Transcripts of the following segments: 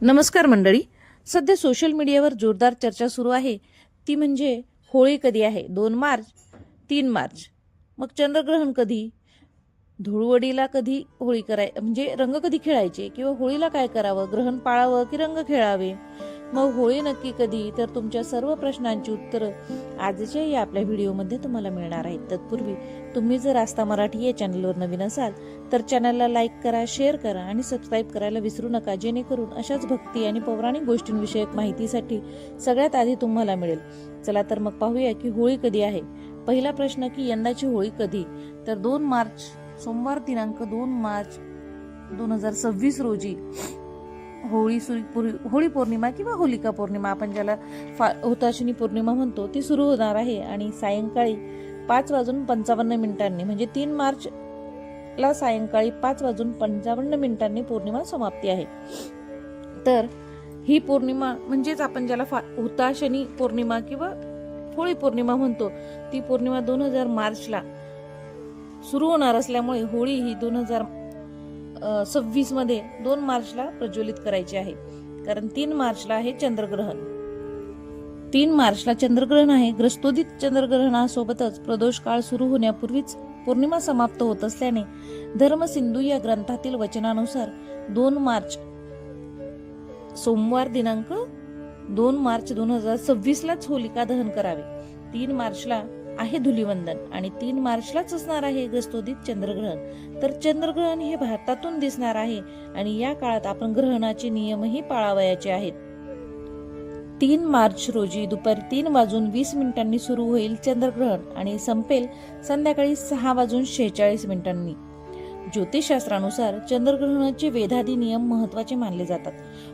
नमस्कार मंडळी. सध्या सोशल मीडियावर जोरदार चर्चा सुरू आहे, ती म्हणजे होळी कधी आहे. 2 मार्च, 3 मार्च. मग चंद्रग्रहण कधी, धुळवडीला कधी होळी म्हणजे रंग कधी खेळायचे, किंवा होळीला काय करावं, ग्रहण पाळावं की रंग खेळावे, मग होळी नक्की कधी. तर तुमच्या सर्व प्रश्नांची उत्तरं आजच्या या आपल्या व्हिडिओमध्ये तुम्हाला मिळणार आहेत. तत्पूर्वी तुम्ही जर आस्था मराठी या चॅनलवर नवीन असाल तर चॅनलला लाईक करा, शेअर करा आणि सबस्क्राईब करायला विसरू नका, जेणेकरून अशाच भक्ती आणि पौराणिक गोष्टींविषयक माहितीसाठी सगळ्यात आधी तुम्हाला मिळेल. चला तर मग पाहूया की होळी कधी आहे. पहिला प्रश्न की यंदाची होळी कधी, तर 2 मार्च, सोमवार दिनांक 2 मार्च 2026 रोजी होळी पौर्णिमा किंवा होलिका पौर्णिमा आपण ज्याला हुताशनी पौर्णिमा म्हणतो, ती सुरू होणार आहे आणि सायंकाळी 5:55 म्हणजे 3 मार्च ला सायंकाळी 5:55 पौर्णिमा समाप्ती आहे. तर ही पौर्णिमा म्हणजेच आपण ज्याला हुताशनी पौर्णिमा किंवा होळी पौर्णिमा म्हणतो, ती पौर्णिमा 2000 मार्चला सुरू होणार असल्यामुळे होळी ही 2026 मध्ये 2 मार्चला प्रज्वलित करायची आहे. कारण 3 मार्चला आहे चंद्रग्रहण. 3 मार्चला चंद्रग्रहण आहे. ग्रस्तोदित चंद्रग्रहणासोबतच प्रदोष काळ सुरू होण्यापूर्वीच पौर्णिमा समाप्त होत असल्याने धर्मसिंधू या ग्रंथातील वचनानुसार 2 मार्च, सोमवार दिनांक 2 मार्च 2026 लाच होलिका दहन करावे. 3 मार्चला आहे धुलीवंदन आणि 3 मार्चलाच असणार आहे ग्रस्तोदित चंद्रग्रहण. तर चंद्रग्रहण हे भारतातून दिसणार आहे आणि या काळात आपण ग्रहणाचे नियमही पाळावयाचे आहेत. 3 मार्च रोजी दुपारी 3:20 सुरू होईल चंद्रग्रहण आणि संपेल संध्याकाळी 6:46. ज्योतिषशास्त्रानुसार चंद्रग्रहणाचे वेदादी नियम महत्वाचे मानले जातात.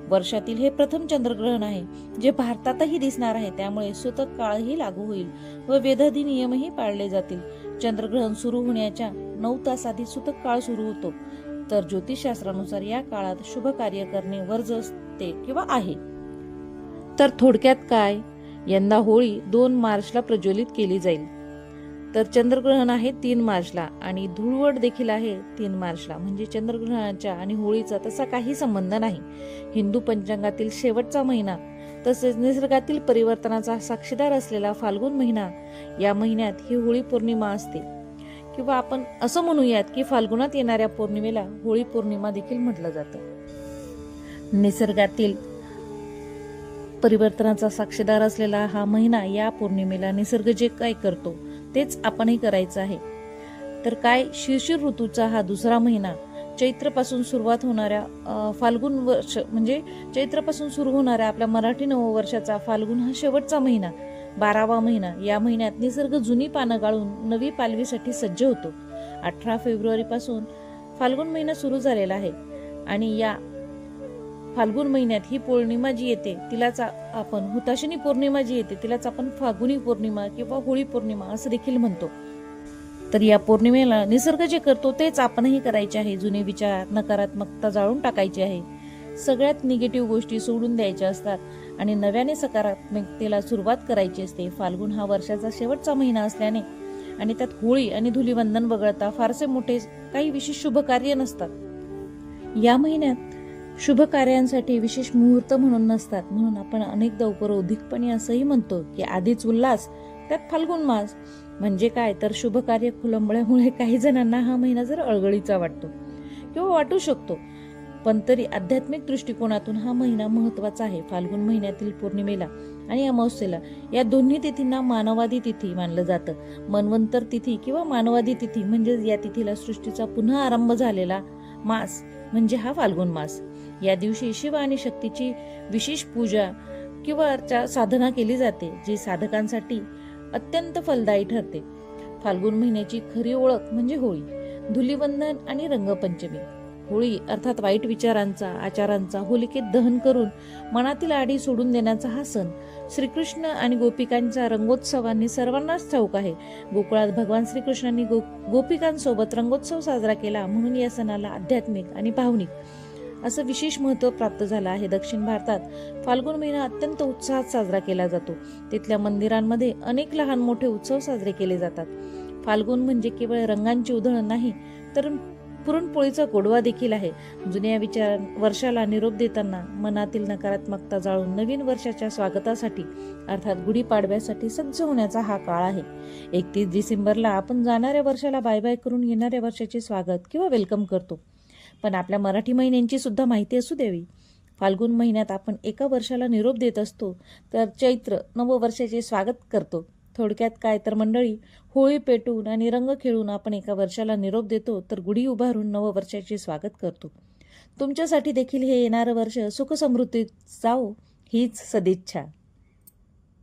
वर्षातील हे प्रथम चंद्रग्रहण आहे जे भारतातही दिसणार आहे, त्यामुळे सूतक काळही लागू होईल व वेदादी नियमही पाळले जातील. चंद्रग्रहण सुरू होण्याच्या 9 तास आधी सूतक काळ सुरू होतो. तर ज्योतिषशास्त्रानुसार या काळात शुभ कार्य करणे वर्ज असते किंवा आहे. तर थोडक्यात काय, यंदा होळी 2 मार्चला प्रज्वलित केली जाईल. तर चंद्रग्रहण आहे 3 मार्चला आणि धुळवड देखील आहे 3 मार्चला. म्हणजे चंद्रग्रहणाच्या आणि होळीचा तसा काही संबंध नाही. हिंदू पंचांगातील शेवटचा महिना तसेच निसर्गातील परिवर्तनाचा साक्षीदार असलेला फाल्गुन महिना, या महिन्यात ही होळी पौर्णिमा असते. किंवा आपण असं म्हणूयात की फाल्गुनात येणाऱ्या पौर्णिमेला होळी पौर्णिमा देखील म्हटलं जातं. निसर्गातील परिवर्तनाचा साक्षीदार असलेला हा महिना, या पौर्णिमेला निसर्ग जे काय करतो तेच आपणही करायचं आहे. तर काय, शिशिर ऋतूचा हा दुसरा महिना, चैत्रपासून सुरुवात होणाऱ्या फाल्गुन वर्ष म्हणजे चैत्रपासून सुरू होणाऱ्या आपल्या मराठी नववर्षाचा फाल्गुन हा शेवटचा महिना, 12वा महिना. या महिन्यात निसर्ग जुनी पानं गाळून नवी पालवीसाठी सज्ज होतो. 18 फेब्रुवारी पासून फाल्गुन महिना सुरू झालेला आहे आणि या फाल्गुन महिन्यात ही पौर्णिमा जी येते तिलाच आपण हुताशनी पौर्णिमा जी येते तिलाच आपण फाल्गुनी पौर्णिमा किंवा होळी पौर्णिमा असं देखील म्हणतो. तर या पौर्णिमेला निसर्ग जे करतो तेच आपणही करायचे आहे. जुने विचार, नकारात्मकता जाळून टाकायची आहे. सगळ्यात निगेटिव्ह गोष्टी सोडून द्यायच्या असतात आणि नव्याने सकारात्मकतेला सुरुवात करायची असते. फाल्गुन हा वर्षाचा शेवटचा महिना असल्याने आणि त्यात होळी आणि धुलीवंदन वगळता फारसे मोठे काही विशेष शुभ कार्य नसतात. या महिन्यात शुभ कार्यांसाठी विशेष मुहूर्त म्हणून नसतात. म्हणून आपण अनेकदा उपरोधिकपणे असंही म्हणतो की आधीच उल्हास त्यात फाल्गुन मास. म्हणजे काय, तर शुभ कार्य खुलंबळ्यामुळे काही जणांना हा महिना जर अळगळीचा वाटतो किंवा वाटू शकतो, पण तरी आध्यात्मिक दृष्टिकोनातून हा महिना महत्वाचा आहे. फाल्गुन महिन्यातील पौर्णिमेला आणि अमावस्येला या दोन्ही तिथींना मानवादी तिथी मानलं जातं. मन्वंतर तिथी किंवा मानवादी तिथी म्हणजे या तिथीला सृष्टीचा पुन्हा आरंभ झालेला मास म्हणजे हा फाल्गुन मास. या दिवशी शिव आणि शक्तीची विशेष पूजा किंवा साधना केली जाते, जी साधकांसाठी अत्यंत फलदायी ठरते. फाल्गुन महिन्याची खरी ओळख म्हणजे होळी, धुलीवंदन आणि रंगपंचमी. होळी अर्थात वाईट विचारांचा, आचारांचा होलिकेत दहन करून मनातील आडी सोडून देण्याचा हा सण श्रीकृष्ण आणि गोपिकांच्या रंगोत्सवांनी सर्वांनाच ठाऊक आहे. गोकुळात भगवान श्रीकृष्णांनी गोपिकांसोबत रंगोत्सव साजरा केला, म्हणून या सणाला आध्यात्मिक आणि भावनिक असं विशेष महत्त्व प्राप्त झालं आहे. दक्षिण भारतात फाल्गुन महिना अत्यंत उत्साहात साजरा केला जातो. तिथल्या मंदिरांमध्ये अनेक लहान मोठे उत्सव साजरे केले जातात. फाल्गुन म्हणजे केवळ रंगांची उधळण नाही, तर पुरणपोळीचा गोडवा देखील आहे. जुन्या वर्षाला निरोप देताना मनातील नकारात्मकता जाळून नवीन वर्षाच्या स्वागतासाठी अर्थात गुढीपाडव्यासाठी सज्ज होण्याचा हा काळ आहे. 31 डिसेंबरला आपण जाणाऱ्या वर्षाला बाय बाय करून येणाऱ्या वर्षाचे स्वागत किंवा वेलकम करतो. पण आपल्या मराठी महिन्यांची सुद्धा माहिती असू द्यावी. फाल्गुन महिन्यात आपण एका वर्षाला निरोप देत असतो, तर चैत्र नववर्षाचे स्वागत करतो. थोडक्यात काय तर मंडळी, होळी पेटवून आणि रंग खेळून आपण एका वर्षाला निरोप देतो, तर गुढी उभारून नववर्षाचे स्वागत करतो. तुमच्यासाठी देखील हे येणारं वर्ष सुखसमृद्धीत जावो हीच सदिच्छा.